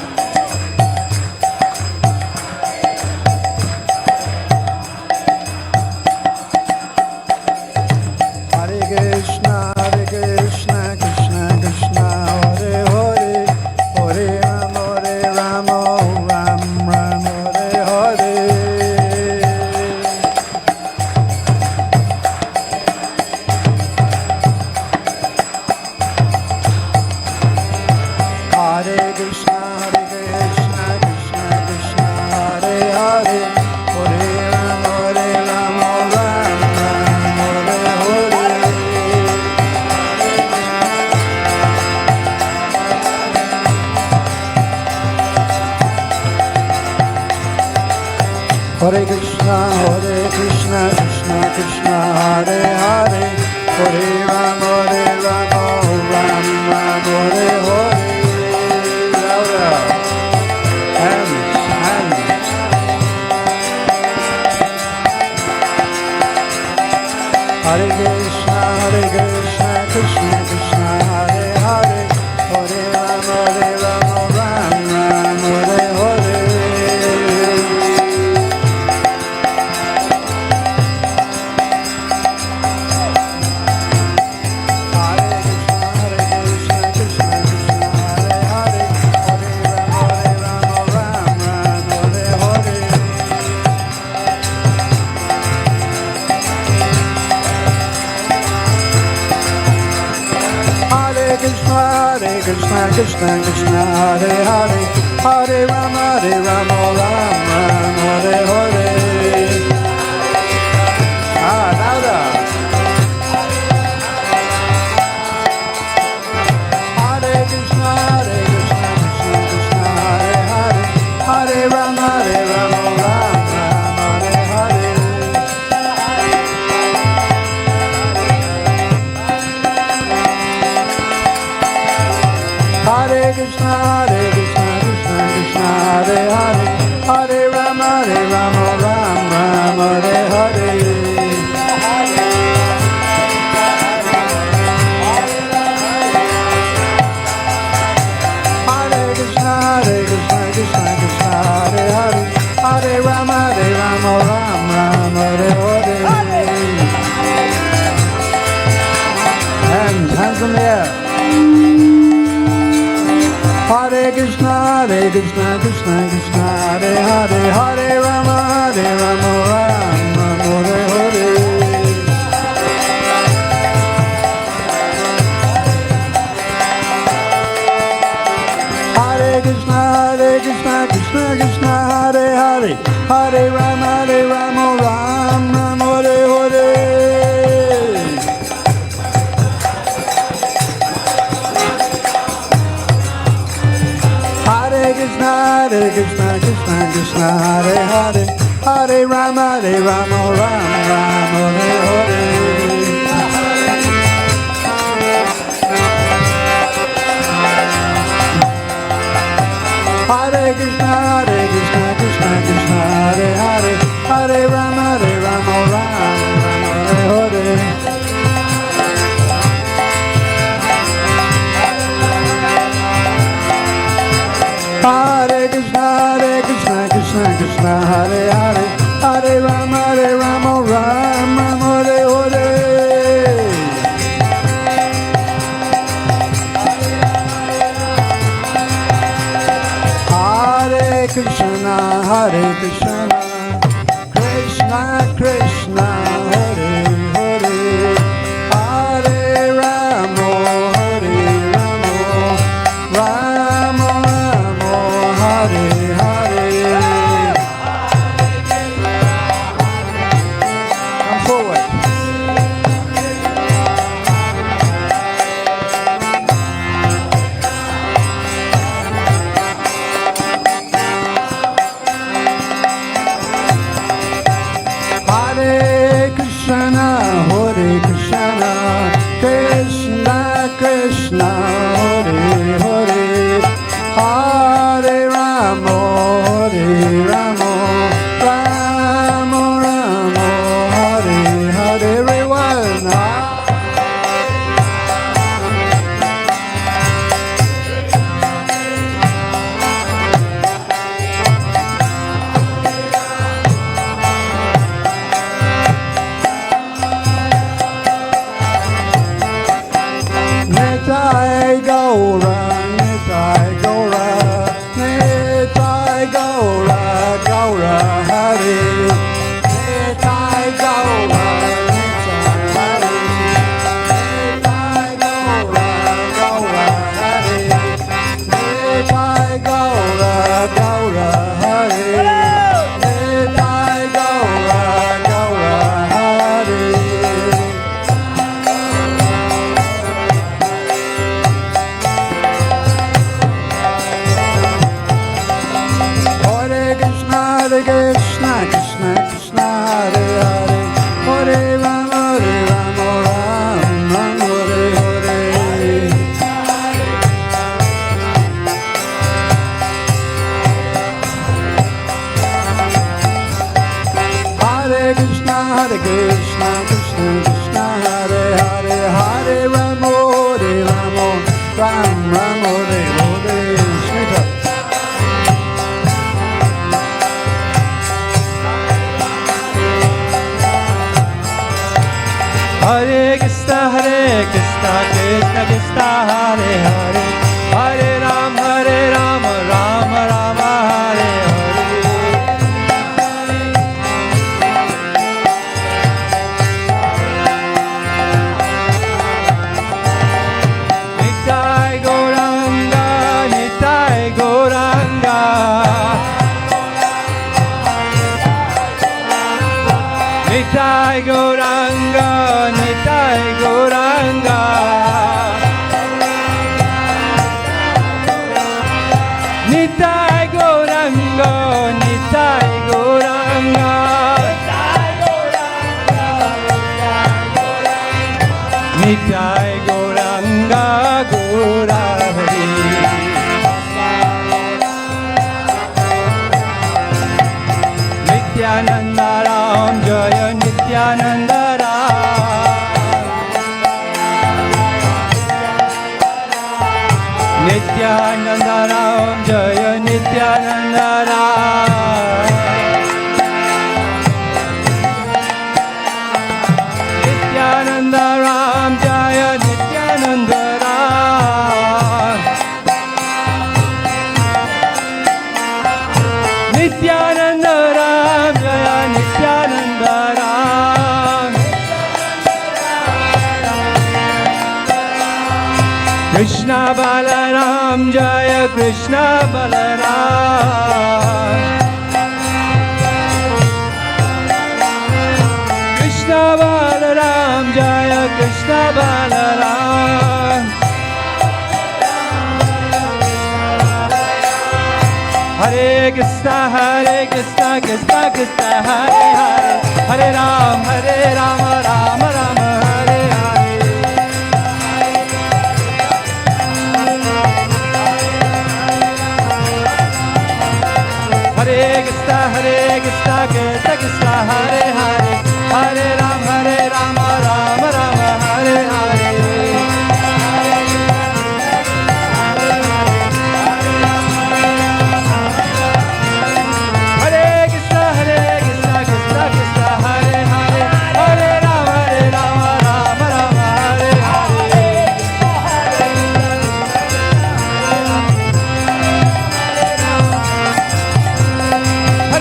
Hare Krishna, Krishna Krishna, Hare Hare, Hare Rama, Ram Ram, Hare Hare. Louder. Hands. Hare Krishna, Krishna Krishna, Hare Hare, Hare Rama, Ram Ram, Hare Hare. Krishna Krishna, Hare Hare, Hare Rama, Ram Ram, Hare Hare. Louder. Hare Krishna, Krishna Krishna, Hare Hare, Hare Rama, Ram Ram, Hare Hare. Hare Krishna, Krishna Krishna, Hare Hare, Hare Rama, Ram Ram, Hare Hare. Hare Krishna, Krishna Krishna, Hare Hare, Hare Rama, Ram Ram, Hare Hare. Hands in the air. Hare Krishna, Krishna Krishna, Hare Hare, Hare Rama, Ram Ram, Hare Hare. Hare Krishna, Krishna Krishna, Hare Hare, Hare Rama, Ram Ram, Hare Hare. Hare Krishna, Krishna Krishna, Hare Hare, Hare Rama, Ram Ram, Hare Hare. Hare Krishna, Krishna Krishna, Hare Hare, Hare Rama, Ram Ram, Hare Hare. Hare Krishna, Krishna Krishna, Hare Hare, Hare Rama, Ram Ram, Hare Hare. Hare Krishna, Krishna Krishna, Hare Hare, Hare Rama, Rama Rama, Hare Hare. Come forward. Hare Krishna, Krishna Krishna, Hare Hare, Hare Rama, Rama Rama, Hare Hare. Hare Krishna, Krishna Krishna, Hare Hare, Hare Rama, Ram Ram, Hare Hare. Smita. Hare Krishna, Krishna Krishna, Hare Hare, Hare Ram, Ram Ram, Hare Hare. Nitai Gauranga, Nitai Gauranga, Nitai Gauranga, Nitai Gauranga, Nitai Gauranga, Nitai Gauranga, Nitai Gauranga, Gaura Hari. Nityananda Ram, Jaya Nityananda Ram. Nityananda Ram, Jaya Nityananda Ram. Nityananda Ram, Jaya Nityananda Ram. Nityananda Ram, Jaya Nityananda Ram. Krishna Balaram, Jaya Krishna Balaram. Krishna Balaram, Jaya Krishna Balaram. Hare Krishna, Krishna Krishna, Hare Hare, Hare Ram, Ram Ram, Hare Hare. Hare Krishna, Krishna Krishna, Hare Hare, Hare Ram, Ram Ram, Hare Hare. Hare Krishna, Krishna Krishna, Hare Hare, Hare Ram, Ram Ram, Hare Hare. Hare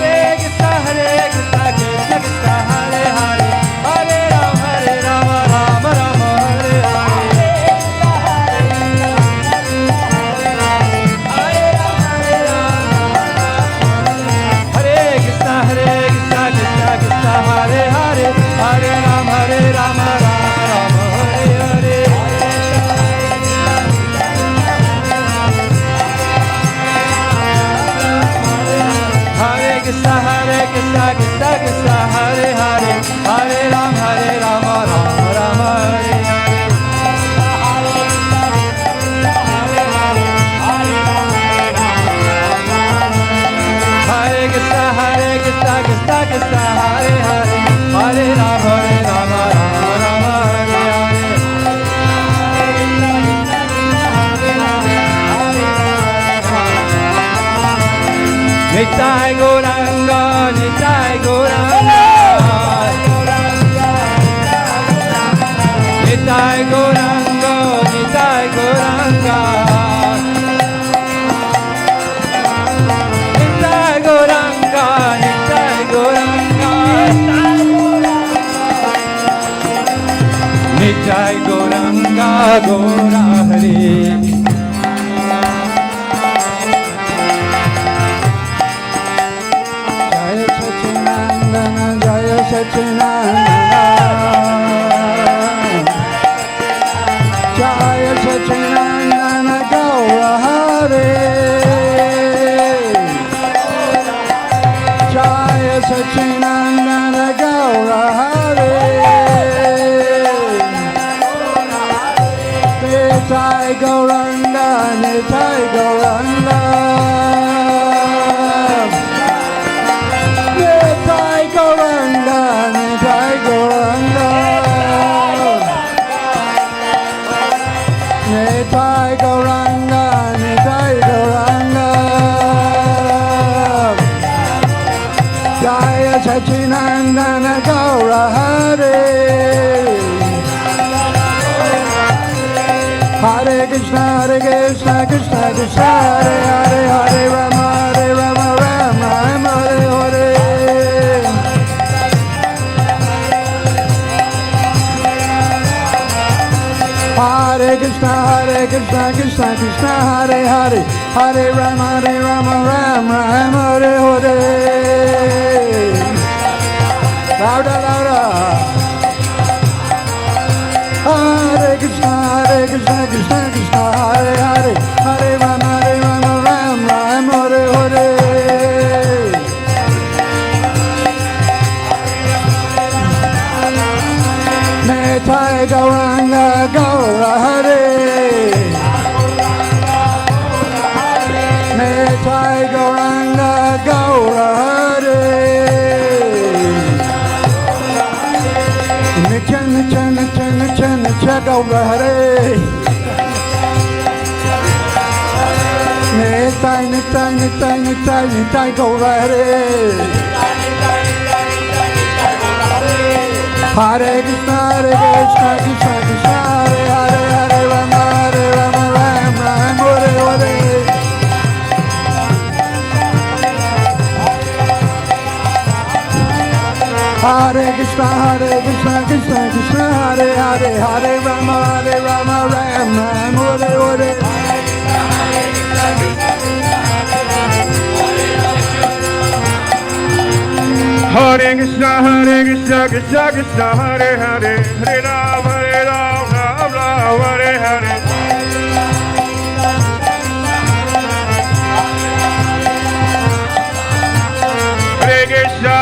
Krishna, Krishna Krishna, Hare Hare, Hare Ram, Ram Ram, Hare Hare. Hare Krishna, Krishna Krishna, Hare Hare, Hare Ram, Ram Ram, Hare Hare. Hare Krishna, Krishna Krishna, Hare Hare, Hare Ram, Ram Ram, Hare Hare. Hare Krishna, Krishna Krishna, Hare Hare, Hare Ram, Ram Hare Hare. Nitai Gauranga, Nitai Gauranga, Nitai Gauranga, Nitai Gauranga, Nitai Gauranga, Nitai Gauranga, Nitai Gauranga, Gaura Hari. Jaya Sachinandana, Jaya Sachinandana, Gaura Hare, Jaya Sachinandana Gaura Hare Nitai Gauranga Nitai Gauranga Nitai Gauranga Nitai Gauranga Nitai Gauranga Nitai Gauranga Jaya Sachinandana Gaura Hare Hare Krishna Krishna Krishna Hare Hare Hare Rama Rama Rama Hare Hare Hare Krishna Krishna Krishna Hare Hare Hare Rama Rama Rama Hare Hare Louder, louder. Hare Krishna Krishna Krishna Hare Hare Hare Rama Rama Rama Hare Hare Nitai Gauranga Gaura Hare Nitai Gauranga Gaura Hare Nitya Gaura Hare Nitai Gaura Hare Hare Krishna Krishna Krishna Hare Hare Hare Rama Rama Rama Hare Hare Hare Krishna Krishna Krishna Hare Hare Hare Rama Rama Rama Hare Hare Hare Krishna Krishna Krishna Hare Hare Hare Rama Rama Rama Hare Hare Hare Krishna Krishna Krishna Hare Hare Hare Rama Rama Rama Hare Hare Hare Krishna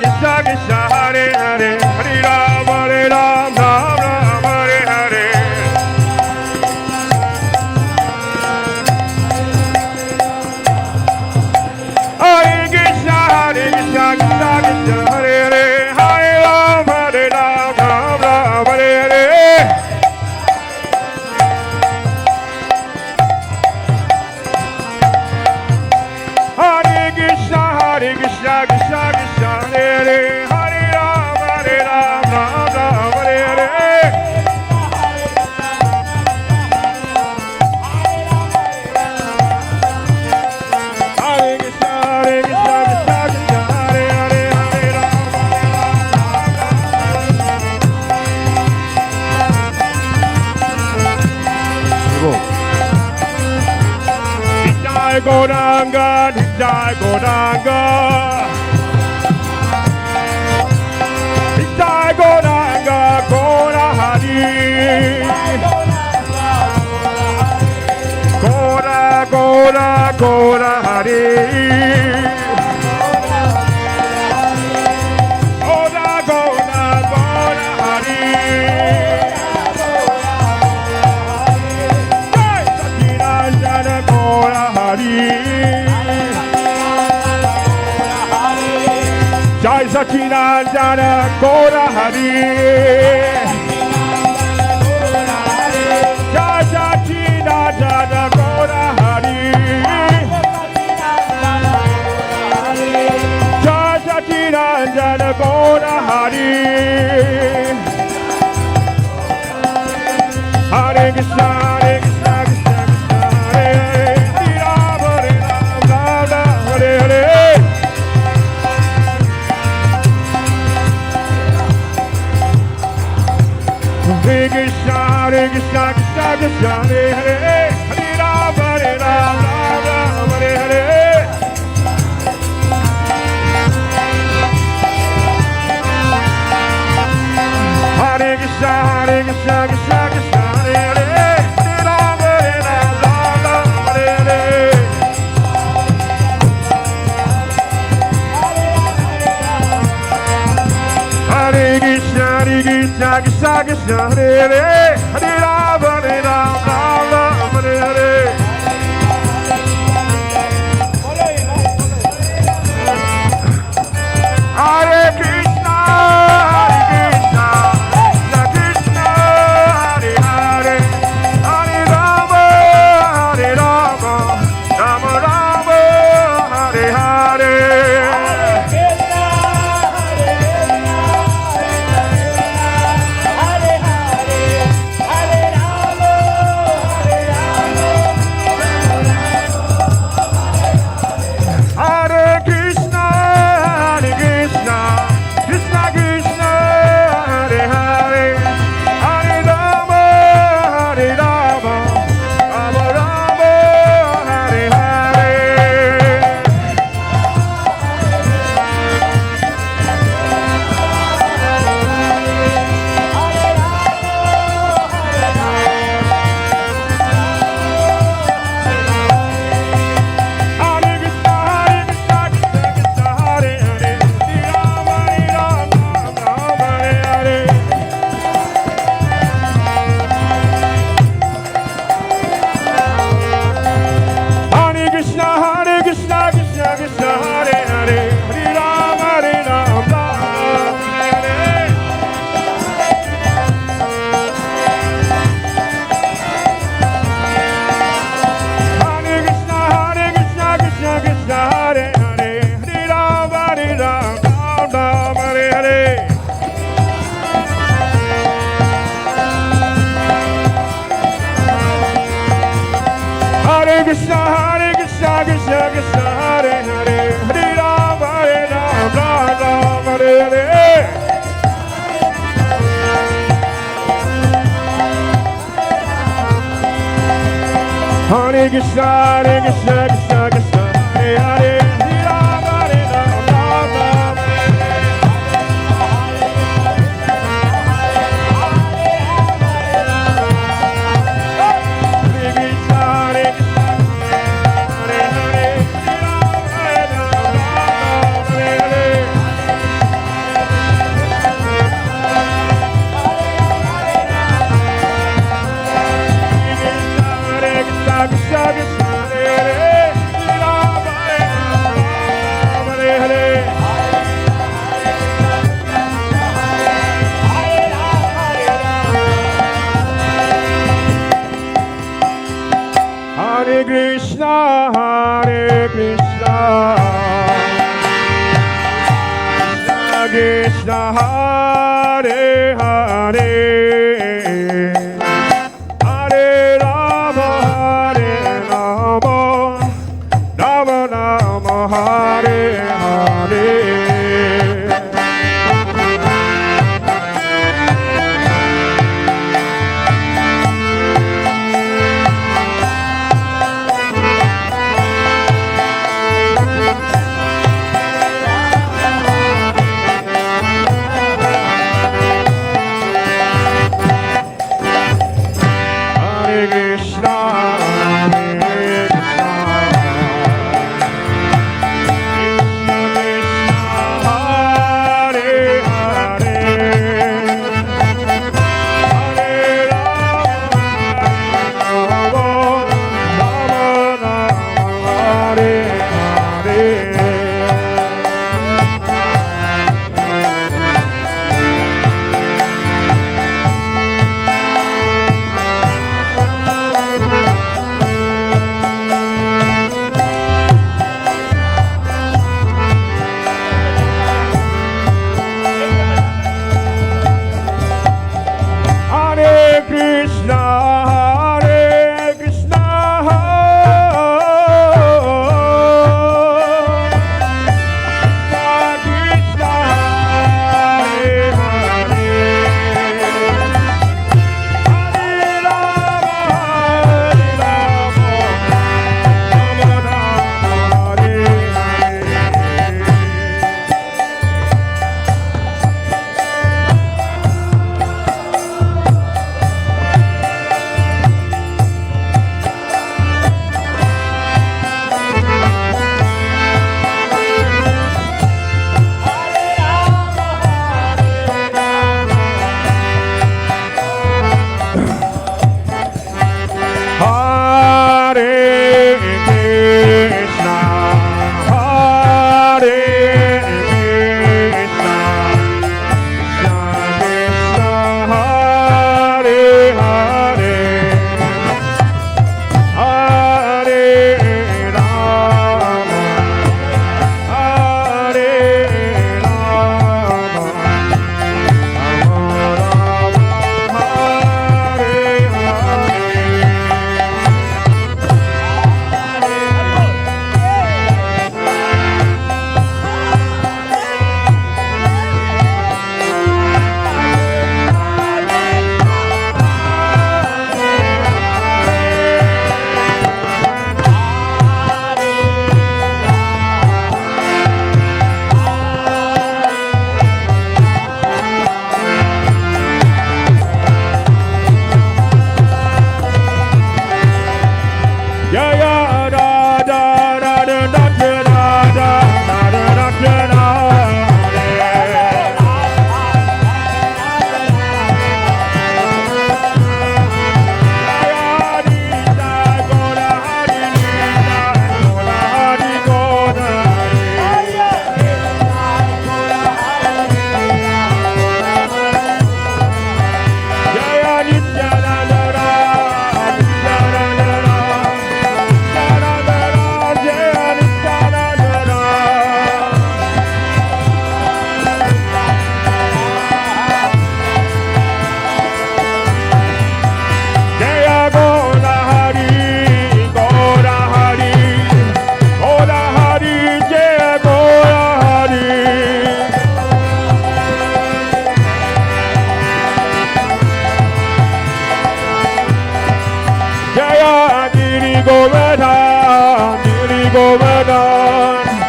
Krishna Krishna Hare Hare Hare Rama Rama Rama Hare Hare Hare Krishna Krishna Krishna Hare Hare Hare Rama Rama Rama Hare Hare Hare Krishna Krishna Krishna Hare Hare Hare Rama Nitai Gauranga Nitai Gauranga Nitai Gauranga Gaura Hari Gaura Gaura Gaura Hari Gaura Gaura Gaura Hari Jai Satinandana Gaura Hari Jai Satinandana Gaura Hari Jai Satinandana Gaura Hari Jai Satinandana Gaura Hari Hare Krishna Krishna Krishna Hare Hare Hare Rama Rama Hare Hare Hare Krishna Krishna Krishna Hare Hare Hare Rama Rama Hare Hare Hare Krishna Krishna Krishna Hare Hare Hare Rama Rama Hare Hare Krishna Krishna Hare Hare Hare Rama Rama Hare Hare Hare Krishna Krishna Krishna Hare Hare Hare Rama Rama Rama Hare Hare Hare Krishna, Krishna Krishna, Hare Hare, Hare Rama, Rama Rama, Hare Hare. Hare Krishna, Krishna Hare Hare, Hare Rama, Hare Hare. Hare Krishna, Krishna Krishna, Hare Hare, Hare Rama, Hare Hare. Hare Krishna, Krishna Krishna, Hare Hare, Hare Rama, Hare Hare. Hare Krishna, Krishna Krishna, Hare Hare, Hare Rama, Hare Hare. Hare Krishna, Krishna Krishna, Hare Hare, Hare Rama, Hare Hare Krishna, Hare Hare, Hare Rama, Hare Hare. Hare Krishna, Krishna Krishna, Hare Hare, Hare Rama, Hare Hare. Hare Krishna, Krishna Krishna, Hare Hare, Hare Rama, Rama Rama, Hare Hare. Hare Krishna, Krishna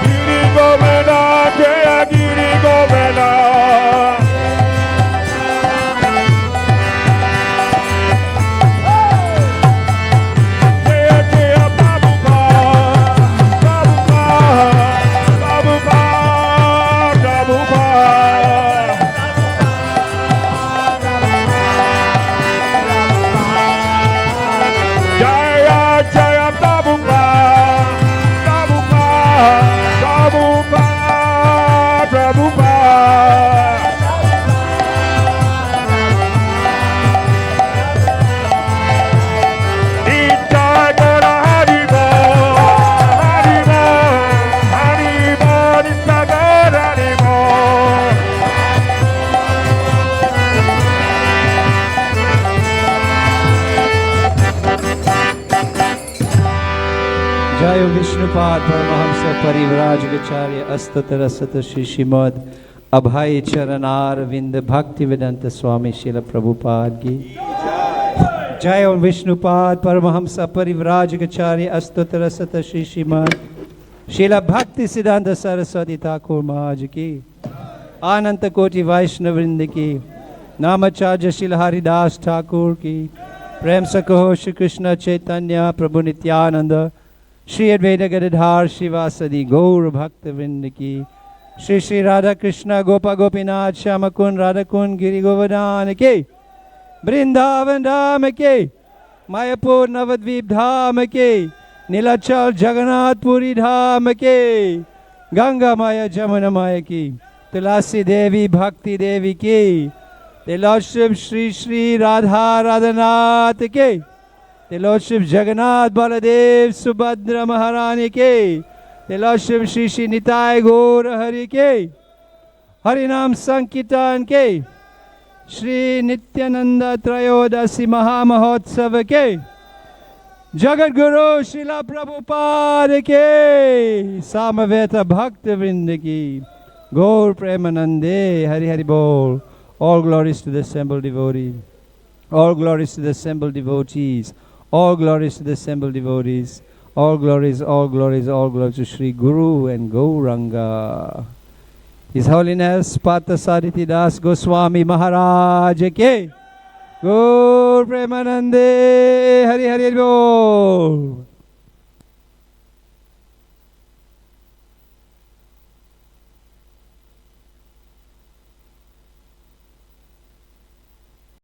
Giri Govardhan, Jaya Giri Govardhan. Jaya Jaya Prabhupada, Prabhupada, Prabhupada. Jaya Jaya Prabhupada, Prabhupada, Prabhupada, Prabhupada. Nitai Gora Haribo, Haribo, Haribo, Nitai Gora Haribo. जय विष्णुपाद परमहंस परिव्राजकाचार्य अस्तुतर सत श्री श्रीमद अभय चरणार विंद भक्ति वेदांत स्वामी शिल प्रभुपाद की जय विष्णुपाद परमहंस परिव्राजकाचार्य अस्तुतर सत श्री श्रीमद शिल भक्ति सिद्धांत सरस्वती ठाकुर महाराज की अनंत कोटि वैष्णव वृंद की नामाचार्य शिल हरिदास ठाकुर की प्रेम से कहो श्री कृष्ण चैतन्य प्रभु नित्यानंद श्री अद्वैत गदाधर शिवासदि गौर भक्त वृंद की श्री श्री राधा कृष्ण गोपा गोपीनाथ श्याम कुंड राधा कुंड गिरि गोवर्धन के वृंदावन धाम के मायापुर नवद्वीप धाम के नीलाचल जगन्नाथपुरी धाम के गंगा माया जमुना माया की तुलसी देवी भक्ति देवी की तिलोत्सव श्री श्री राधा राधानाथ के तिलोत्सव जगन्नाथ बलदेव सुभद्रा महारानी के तिलोत्सव श्री श्री निताय गौर हरि के हरिनाम संकीर्तन के श्री नित्यानंद त्रयोदशी महामहोत्सव के जगत गुरु श्रीला प्रभुपाद के सामवेद भक्त वृंद की गौर प्रेमानंदे हरि हरि बोल. All glories to the assembled devotees. All glories to the assembled devotees. All glories to the assembled devotees. All glories, all glories, all glories to Sri Guru and Gauranga. His Holiness Partha Sarathi Das Goswami Maharaj ke Gaur Premanande Hari Hari Bol.